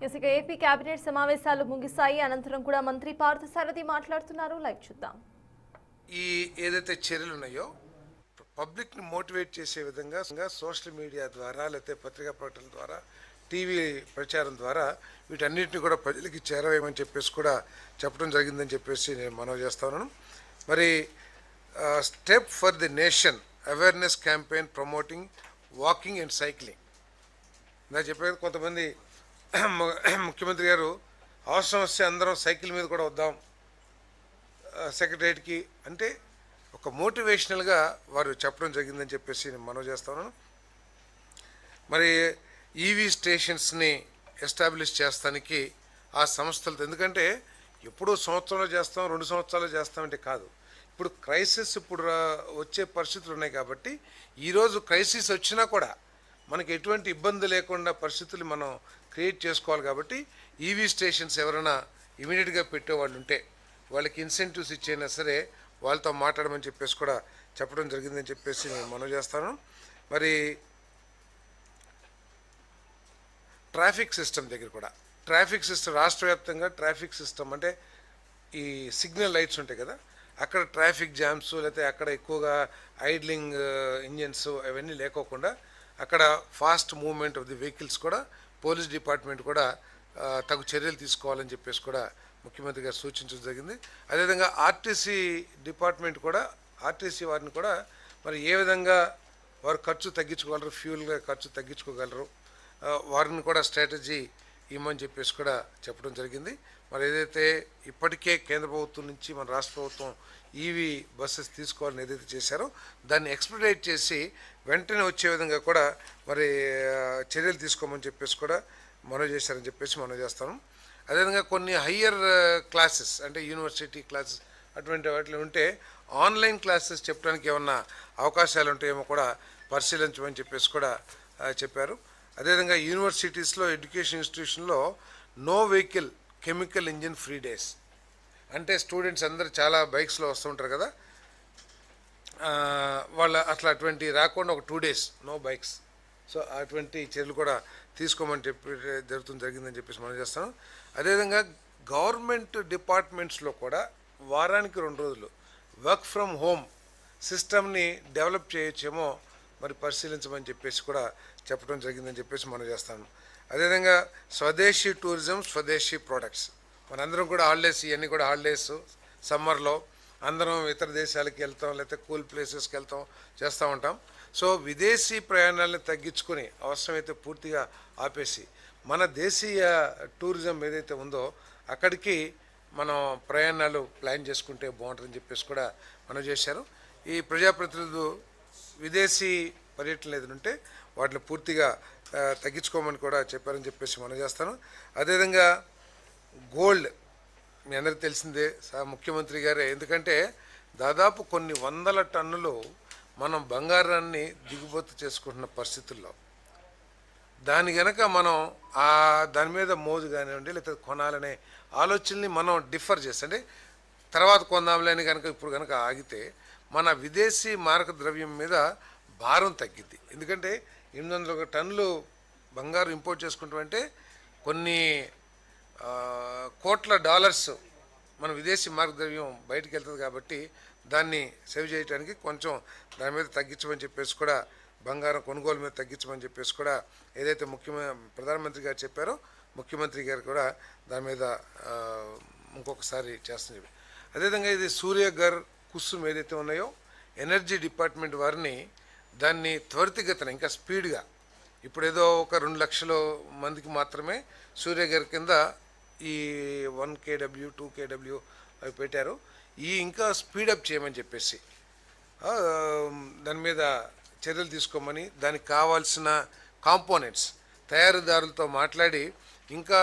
ఇక AP cabinet సమావేశాలు ముగిశాయి. అనంతరం కూడా మంత్రి పార్థసారథి మాట్లాడుతున్నారు. లైవ్ చూద్దాం. ఈ ఏదైతే చర్యలు ఉన్నాయో పబ్లిక్ని మోటివేట్ చేసే విధంగా సోషల్ మీడియా ద్వారా లేకపోతే పత్రికా ప్రకటనల ద్వారా టీవీ ప్రచారం ద్వారా వీటన్నిటిని కూడా ప్రజలకి చేరవేయమని చెప్పేసి కూడా చెప్పడం జరిగిందని చెప్పేసి నేను మనవి చేస్తాను. మరి step for the nation awareness campaign promoting walking and cycling. నా చెప్పేది కొంతమంది ముఖ్యమంత్రి గారు అవసరం వస్తే అందరం సైకిల్ మీద కూడా వద్దాం సెక్రటరియట్కి అంటే ఒక మోటివేషనల్గా వారు చెప్పడం జరిగిందని చెప్పేసి నేను మనవి చేస్తాను. మరి ఈవీ స్టేషన్స్ని ఎస్టాబ్లిష్ చేస్తానికి ఆ సంస్థలతో, ఎందుకంటే ఎప్పుడూ సంవత్సరంలో చేస్తాం 2 సంవత్సరాలు చేస్తామంటే కాదు, ఇప్పుడు క్రైసిస్ ఇప్పుడు వచ్చే పరిస్థితులు ఉన్నాయి కాబట్టి ఈరోజు క్రైసిస్ వచ్చినా కూడా మనకి ఎటువంటి ఇబ్బంది లేకుండా పరిస్థితులు మనం క్రియేట్ చేసుకోవాలి. కాబట్టి ఈవీ స్టేషన్స్ ఎవరైనా ఇమీడియట్గా పెట్టేవాళ్ళు ఉంటే వాళ్ళకి ఇన్సెంటివ్స్ ఇచ్చైనా సరే వాళ్ళతో మాట్లాడమని చెప్పేసి కూడా చెప్పడం జరిగిందని చెప్పేసి నేను మనవి చేస్తాను. మరి ట్రాఫిక్ సిస్టమ్ దగ్గర కూడా ట్రాఫిక్ సిస్టమ్ రాష్ట్ర వ్యాప్తంగా ట్రాఫిక్ సిస్టమ్ అంటే ఈ సిగ్నల్ లైట్స్ ఉంటాయి కదా, అక్కడ ట్రాఫిక్ జామ్స్ లేకపోతే అక్కడ ఎక్కువగా ఐడ్లింగ్ ఇంజిన్స్ అవన్నీ లేకోకుండా అక్కడ fast movement of the vehicles కూడా పోలీస్ డిపార్ట్మెంట్ కూడా తగు చర్యలు తీసుకోవాలని చెప్పేసి కూడా ముఖ్యమంత్రి గారు సూచించడం జరిగింది. అదేవిధంగా ఆర్టీసీ డిపార్ట్మెంట్ కూడా ఆర్టీసీ వారిని కూడా మరి ఏ విధంగా వారు ఖర్చు తగ్గించుకోగలరు, ఫ్యూల్గా ఖర్చు తగ్గించుకోగలరు, వారిని కూడా స్ట్రాటజీ ఇవ్వమని చెప్పేసి కూడా చెప్పడం జరిగింది. మరి ఏదైతే ఇప్పటికే కేంద్ర ప్రభుత్వం నుంచి మన రాష్ట్ర ప్రభుత్వం ఈవీ బస్సెస్ తీసుకోవాలని ఏదైతే చేశారో దాన్ని ఎక్స్పెడిట్ చేసి వెంటనే వచ్చే విధంగా కూడా మరి చర్యలు తీసుకోమని చెప్పేసి కూడా మనవి చేశారని చెప్పేసి మనవి చేస్తాను. అదేవిధంగా కొన్ని హయ్యర్ క్లాసెస్ అంటే యూనివర్సిటీ క్లాసెస్ అటువంటి వాటిలో ఉంటే ఆన్లైన్ క్లాసెస్ చెప్పడానికి ఏమన్నా అవకాశాలు ఉంటాయేమో కూడా పరిశీలించమని చెప్పేసి కూడా చెప్పారు. అదేవిధంగా యూనివర్సిటీస్లో ఎడ్యుకేషన్ ఇన్స్టిట్యూషన్లో no vehicle chemical engine free days అంటే స్టూడెంట్స్ అందరూ చాలా బైక్స్లో వస్తుంటారు కదా, వాళ్ళ అట్లా అటువంటి రాకుండా ఒక 2 days నో బైక్స్, సో అటువంటి చర్యలు కూడా తీసుకోమని చెప్పి జరిగిందని చెప్పేసి మనం చేస్తాం. అదేవిధంగా గవర్నమెంట్ డిపార్ట్మెంట్స్లో కూడా వారానికి 2 రోజులు వర్క్ ఫ్రమ్ హోమ్ సిస్టమ్ని డెవలప్ చేయొచ్చేమో మరి పరిశీలించమని చెప్పేసి కూడా చెప్పడం జరిగిందని చెప్పేసి మనం చేస్తాను. అదేవిధంగా స్వదేశీ టూరిజం స్వదేశీ ప్రోడక్ట్స్ మనందరం కూడా హాలిడేస్ ఇవన్నీ కూడా హాలిడేస్ సమ్మర్లో అందరం ఇతర దేశాలకు వెళ్తాం లేకపోతే కూల్ ప్లేసెస్కి వెళ్తాం చేస్తూ ఉంటాం. సో విదేశీ ప్రయాణాలను తగ్గించుకొని అవసరమైతే పూర్తిగా ఆపేసి మన దేశీయ టూరిజం ఏదైతే ఉందో అక్కడికి మనం ప్రయాణాలు ప్లాన్ చేసుకుంటే బాగుంటుందని చెప్పేసి కూడా మనం చేశారు. ఈ ప్రజాప్రతినిధులు విదేశీ పర్యటనలు ఏదైనా ఉంటే వాటిని పూర్తిగా తగ్గించుకోమని కూడా చెప్పారని చెప్పేసి మనం చేస్తాను. అదేవిధంగా గోల్డ్ మీ అందరికీ తెలిసిందే ముఖ్యమంత్రి గారే, ఎందుకంటే దాదాపు కొన్ని 100 టన్నులు మనం బంగారాన్ని దిగుమతి చేసుకుంటున్న పరిస్థితుల్లో దాని కనుక మనం దాని మీద మోజు కానివ్వండి లేకపోతే కొనాలనే ఆలోచనని మనం డిఫర్ చేస్తే అంటే తర్వాత కొందాంలేని కనుక ఇప్పుడు కనుక ఆగితే మన విదేశీ మారక ద్రవ్యం మీద భారం తగ్గిద్ది. ఎందుకంటే 800 టన్నులు బంగారు ఇంపోర్ట్ చేసుకుంటామంటే కొన్ని కోట్ల డాలర్స్ మన విదేశీ మారక ద్రవ్యం బయటకు వెళ్తుంది కాబట్టి దాన్ని సేవ్ చేయడానికి కొంచెం దాని మీద తగ్గించమని చెప్పేసి కూడా బంగారం కొనుగోలు మీద తగ్గించమని చెప్పేసి కూడా ఏదైతే ప్రధానమంత్రి గారు చెప్పారో ముఖ్యమంత్రి గారు కూడా దాని మీద ఇంకొకసారి చేస్తుంది. అదేవిధంగా ఇది సూర్యఘర్ కుసుమ్ ఏదైతే ఉన్నాయో ఎనర్జీ డిపార్ట్మెంట్ వారిని దాన్ని త్వరితగతిన ఇంకా స్పీడ్గా ఇప్పుడు ఏదో ఒక 2 లక్షల మందికి మాత్రమే సూర్యఘర్ కింద ఈ 1 kW 2 kW అవి పెట్టారు. ఈ ఇంకా స్పీడప్ చేయమని చెప్పేసి దాని మీద చర్యలు తీసుకోమని దానికి కావాల్సిన కాంపోనెంట్స్ తయారీదారులతో మాట్లాడి ఇంకా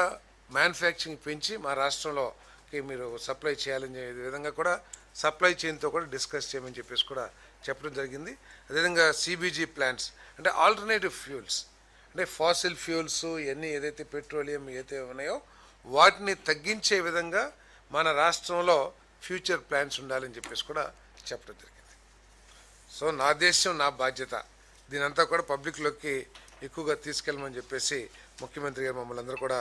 మ్యానుఫ్యాక్చరింగ్ పెంచి మా రాష్ట్రంలోకి మీరు సప్లై చేయాలని విధంగా కూడా సప్లై చైన్తో కూడా డిస్కస్ చేయమని చెప్పేసి కూడా చెప్పడం జరిగింది. అదేవిధంగా సిబిజీ ప్లాంట్స్ అంటే ఆల్టర్నేటివ్ ఫ్యూల్స్ అంటే ఫాసిల్ ఫ్యూల్స్ ఇవన్నీ ఏదైతే పెట్రోలియం ఏదైతే ఉన్నాయో వాటిని తగ్గించే విధంగా మన రాష్ట్రంలో ఫ్యూచర్ ప్లాన్స్ ఉండాలని చెప్పేసి కూడా చెప్పడం జరిగింది. సో నా దేశం నా బాధ్యత దీనంతా కూడా పబ్లిక్లోకి ఎక్కువగా తీసుకెళ్ళమని చెప్పేసి ముఖ్యమంత్రి గారు మమ్మల్ని అందరూ కూడా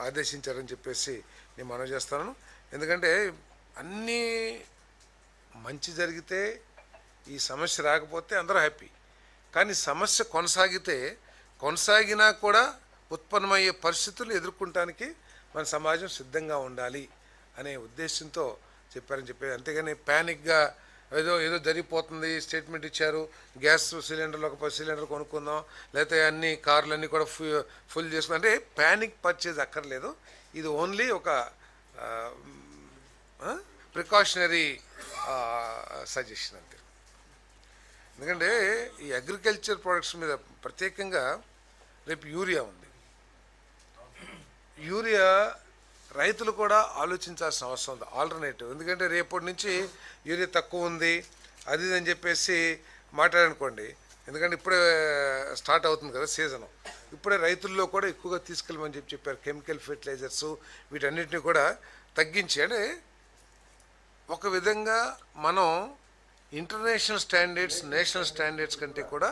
ఆదేశించారని చెప్పేసి నేను మనవి చేస్తాను. ఎందుకంటే అన్నీ మంచి జరిగితే ఈ సమస్య రాకపోతే అందరూ హ్యాపీ, కానీ సమస్య కొనసాగినా కూడా ఉత్పన్నమయ్యే పరిస్థితులు ఎదుర్కొనడానికి మన సమాజం సిద్ధంగా ఉండాలి అనే ఉద్దేశంతో చెప్పారని చెప్పి, అంతేగాని ప్యానిక్గా ఏదో జరిగిపోతుంది, స్టేట్మెంట్ ఇచ్చారు, గ్యాస్ సిలిండర్లు ఒక 10 సిలిండర్ కొనుక్కుందాం, లేకపోతే అన్ని కార్లన్నీ కూడా ఫుల్ చేసుకుందాం అంటే ప్యానిక్ పర్చేజ్ అక్కర్లేదు. ఇది ఓన్లీ ఒక ప్రికాషనరీ సజెషన్ అంతే. ఎందుకంటే ఈ అగ్రికల్చర్ ప్రొడక్ట్స్ మీద ప్రత్యేకంగా రేపు యూరియా ఉంది. యూరియా రైతులు కూడా ఆలోచించాల్సిన అవసరం ఉంది, ఆల్టర్నేటివ్. ఎందుకంటే రేపటి నుంచి యూరియా తక్కువ ఉంది అది అని చెప్పేసి మాట్లాడనుకోండి, ఎందుకంటే ఇప్పుడే స్టార్ట్ అవుతుంది కదా సీజను, ఇప్పుడే రైతుల్లో కూడా ఎక్కువగా తీసుకెళ్ళమని చెప్పారు. కెమికల్ ఫెర్టిలైజర్స్ వీటన్నిటిని కూడా తగ్గించి, అంటే ఒక విధంగా మనం ఇంటర్నేషనల్ స్టాండర్డ్స్ నేషనల్ స్టాండర్డ్స్ కంటే కూడా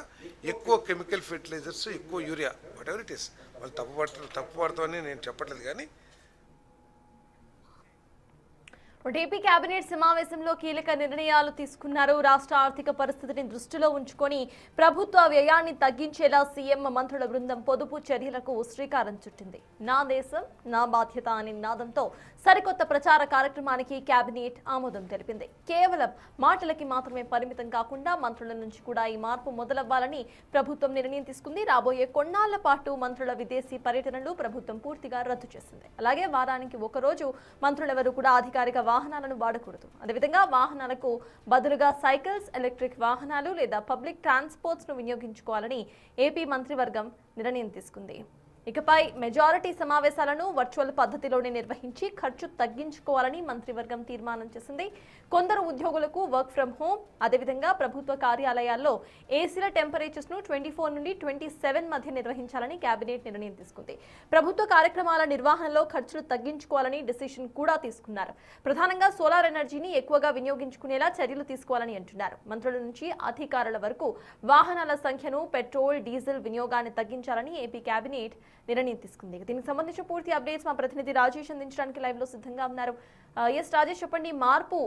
ఎక్కువ కెమికల్ ఫెర్టిలైజర్స్, ఎక్కువ urea, what ever it is, వాళ్ళు తప్పు పడతామని నేను చెప్పట్లేదు. కానీ ఏపీ కేబినెట్ సమావేశంలో కీలక నిర్ణయాలు తీసుకున్నారు. రాష్ట్ర ఆర్థిక పరిస్థితిని దృష్టిలో ఉంచుకొని ప్రభుత్వ వ్యయాన్ని తగ్గించేలా సీఎం మంత్రుల బృందం పొదుపు చర్యలకు శ్రీకారం చుట్టింది. నా దేశం నా బాధ్యత అనే నినాదంతో సరికొత్త ప్రచార కార్యక్రమానికి కేబినెట్ ఆమోదం తెలిపింది. కేవలం మాటలకి మాత్రమే పరిమితం కాకుండా మంత్రుల నుంచి కూడా ఈ మార్పు మొదలవ్వాలని ప్రభుత్వం నిర్ణయం తీసుకుంది. రాబోయే కొన్నాళ్ల పాటు మంత్రుల విదేశీ పర్యటనలు ప్రభుత్వం పూర్తిగా రద్దు చేసింది. అలాగే వారానికి ఒకరోజు మంత్రులెవరూ కూడా అధికారిక వాహనాలను వాడకూడదు. అదేవిధంగా వాహనాలకు బదులుగా సైకిల్స్, ఎలక్ట్రిక్ వాహనాలు లేదా పబ్లిక్ ట్రాన్స్పోర్ట్స్ ను వినియోగించుకోవాలని ఏపీ మంత్రివర్గం నిర్ణయం తీసుకుంది. ఇకపై మెజారిటీ సమావేశాలను వర్చువల్ పద్ధతిలోనే నిర్వహించి ఖర్చు తగ్గించుకోవాలని మంత్రివర్గం తీర్మానం చేసింది. కొందరు ఉద్యోగులకు వర్క్ ఫ్రం హోం, అదేవిధంగా ప్రభుత్వ కార్యాలయాల్లో ఏసీల టెంపరేచర్స్ ను 24 నుండి 27 మధ్య నిర్వహించాలని కేబినెట్ నిర్ణయం తీసుకుంది. ప్రభుత్వ కార్యక్రమాల నిర్వహణలో ఖర్చులు తగ్గించుకోవాలని డిసిషన్ కూడా తీసుకున్నారు. ప్రధానంగా సోలార్ ఎనర్జీని ఎక్కువగా వినియోగించుకునేలా చర్యలు తీసుకోవాలని అంటున్నారు. మంత్రుల నుంచి అధికారుల వరకు వాహనాల సంఖ్యను, పెట్రోల్, డీజిల్ వినియోగాన్ని తగ్గించాలని ఏపీ కేబినెట్ నిర్ణయం తీసుకుంది. దీనికి సంబంధించిన పూర్తి అప్డేట్స్ మా ప్రతినిధి రాజేష్ అందించడానికి లైవ్ లో సిద్ధంగా ఉన్నారు. ఎస్ రాజేష్, చెప్పండి, మార్పు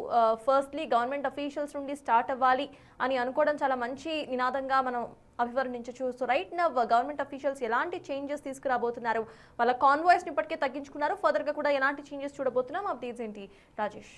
ఫస్ట్లీ గవర్నమెంట్ అఫీషియల్స్ నుండి స్టార్ట్ అవ్వాలి అని అనుకోవడం చాలా మంచి నినాదంగా మనం అభివర్ణించవచ్చు. So right now government officials ఎలాంటి చేంజెస్ తీసుకురాబోతున్నారు? వాళ్ళ కాన్వాయ్స్ ని ఇప్పటికే తగ్గించుకున్నారు, ఫర్దర్ గా కూడా ఎలాంటి చేంజెస్ చూడబోతున్నాం? అప్డేట్స్ ఏంటి రాజేష్?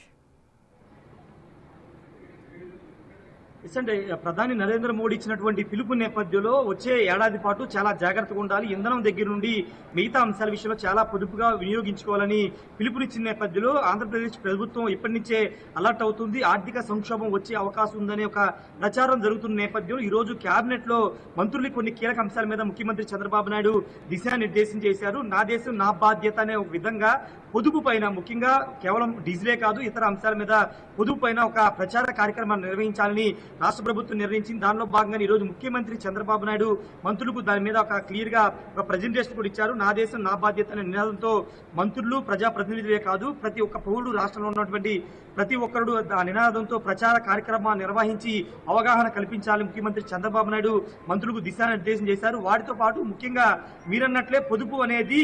అంటే ప్రధాని నరేంద్ర మోడీ ఇచ్చినటువంటి పిలుపు నేపథ్యంలో వచ్చే ఏడాది పాటు చాలా జాగ్రత్తగా ఉండాలి, ఇంధనం దగ్గర నుండి మిగతా అంశాల విషయంలో చాలా పొదుపుగా వినియోగించుకోవాలని పిలుపునిచ్చిన నేపథ్యంలో ఆంధ్రప్రదేశ్ ప్రభుత్వం ఇప్పటి నుంచే అలర్ట్ అవుతుంది. ఆర్థిక సంక్షోభం వచ్చే అవకాశం ఉందనే ఒక ప్రచారం జరుగుతున్న నేపథ్యంలో ఈ రోజు కేబినెట్ లో మంత్రులు కొన్ని కీలక అంశాల మీద ముఖ్యమంత్రి చంద్రబాబు నాయుడు దిశానిర్దేశం చేశారు. నా దేశం నా బాధ్యత అనే ఒక విధంగా పొదుపు పైన, ముఖ్యంగా కేవలం డీజిలే కాదు ఇతర అంశాల మీద పొదుపు పైన ఒక ప్రచార కార్యక్రమాన్ని నిర్వహించాలని రాష్ట్ర ప్రభుత్వం నిర్ణయించింది. దానిలో భాగంగా ఈ రోజు ముఖ్యమంత్రి చంద్రబాబు నాయుడు మంత్రులకు దాని మీద ఒక క్లియర్ గా ఒక ప్రెజెంటేషన్ కూడా ఇచ్చారు. నా దేశం నా బాధ్యత అనే నినాదంతో మంత్రులు, ప్రజాప్రతినిధులే కాదు ప్రతి ఒక్క పౌరుడు, రాష్ట్రంలో ఉన్నటువంటి ప్రతి ఒక్కరు ఆ నినాదంతో ప్రచార కార్యక్రమాన్ని నిర్వహించి అవగాహన కల్పించాలని ముఖ్యమంత్రి చంద్రబాబు నాయుడు మంత్రులకు దిశానిర్దేశం చేశారు. వాటితో పాటు ముఖ్యంగా మీరన్నట్లే పొదుపు అనేది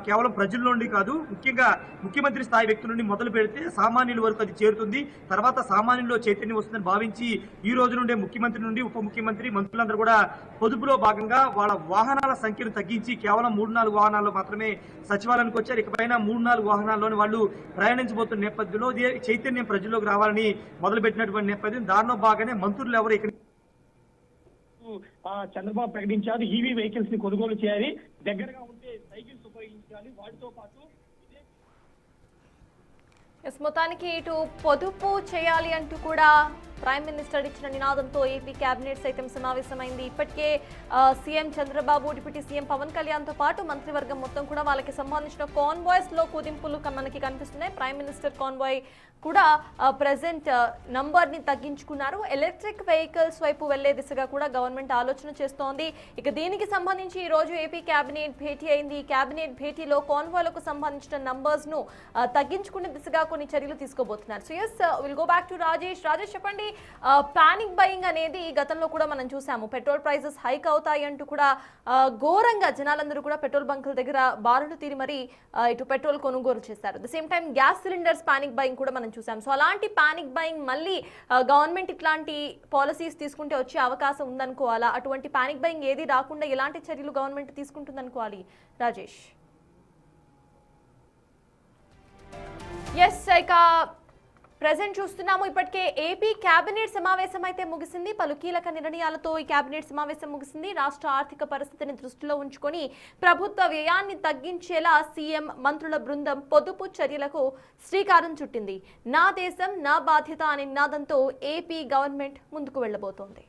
కేవలం ప్రజల నుండి కాదు, ముఖ్యంగా ముఖ్యమంత్రి స్థాయి వ్యక్తుల నుండి మొదలు పెడితే సామాన్యుల వరకు అది చేరుతుంది. తర్వాత సామాన్యుల్లో చైతన్యం వస్తుందని భావించి ఈ రోజు నుండే ముఖ్యమంత్రి నుండి ఉప ముఖ్యమంత్రి, మంత్రులందరూ కూడా పొదుపులో భాగంగా వాళ్ళ వాహనాల సంఖ్యను తగ్గించి కేవలం 3-4 వాహనాల్లో మాత్రమే సచివాలయానికి వచ్చారు. ఇకపైన 3-4 వాహనాల్లోని వాళ్ళు ప్రయాణించబోతున్న నేపథ్యంలో చైతన్యం ప్రజల్లోకి రావాలని మొదలుపెట్టినటువంటి నేపథ్యం. దానిలో భాగంగానే మంత్రులు ఎవరు ఇక్కడ చంద్రబాబు ప్రకటించారు. ఈవీ వెహికల్స్ ని కొనుగోలు చేయాలి, దగ్గరగా ఉంటే సైకిల్స్ ఉపయోగించాలి, వాటితో పాటు మొత్తానికి ఇటు పొదుపు చేయాలి అంటూ కూడా ప్రైమ్ మినిస్టర్ ఇచ్చిన నినాదంతో ఏపీ కేబినెట్ సైతం సమావేశమైంది. ఇప్పటికే CM Chandrababu, deputy CM Pawan Kalyan తో పాటు మంత్రివర్గం మొత్తం కూడా వాళ్ళకి సంబంధించిన కాన్వాయ్స్ లో కుదింపులు మనకి కనిపిస్తున్నాయి. ప్రైమ్ మినిస్టర్ కాన్వాయ్ కూడా ప్రెసెంట్ నంబర్ ని తగ్గించుకున్నారు. ఎలక్ట్రిక్ వెహికల్స్ వైపు వెళ్లే దిశగా కూడా గవర్నమెంట్ ఆలోచన చేస్తోంది. ఇక దీనికి సంబంధించి ఈ రోజు ఏపీ కేబినెట్ భేటీ అయింది. ఈ కేబినెట్ భేటీలో కాన్వాయ్లకు సంబంధించిన నంబర్స్ ను తగ్గించుకునే దిశగా కొన్ని చర్యలు తీసుకోబోతున్నారు. So yes will go back to Rajesh. Rajesh, చెప్పండి, పానిక్ బయింగ్ అనేది గతంలో కూడా మనం చూసాము. పెట్రోల్ ప్రైజెస్ హైక్ అవుతాయి అంటూ కూడా ఘోరంగా జనాలందరూ కూడా పెట్రోల్ బంకుల దగ్గర బారులు తీరి మరి ఇటు పెట్రోల్ కొనుగోలు చేశారు. The same time gas cylinders panic buying కూడా మనం చూసాం. సో అలాంటి పానిక్ బయింగ్ మళ్ళీ గవర్నమెంట్ ఇట్లాంటి పాలసీస్ తీసుకుంటే వచ్చే అవకాశం ఉందనుకోవాలా? అటువంటి పానిక్ బయింగ్ ఏది రాకుండా ఎలాంటి చర్యలు గవర్నమెంట్ తీసుకుంటుందనుకోవాలి రాజేష్? ఎస్, ఇక ప్రెజెంట్ చూస్తున్నాము ఇప్పటికే ఏపీ కేబినెట్ సమావేశం అయితే ముగిసింది. పలు కీలక నిర్ణయాలతో ఈ కేబినెట్ సమావేశం ముగిసింది. రాష్ట్ర ఆర్థిక పరిస్థితిని దృష్టిలో ఉంచుకొని ప్రభుత్వ వ్యయాన్ని తగ్గించేలా సీఎం మంత్రుల బృందం పొదుపు చర్యలకు శ్రీకారం చుట్టింది. నా దేశం నా బాధ్యత అనే నినాదంతో ఏపీ గవర్నమెంట్ ముందుకు వెళ్లబోతోంది.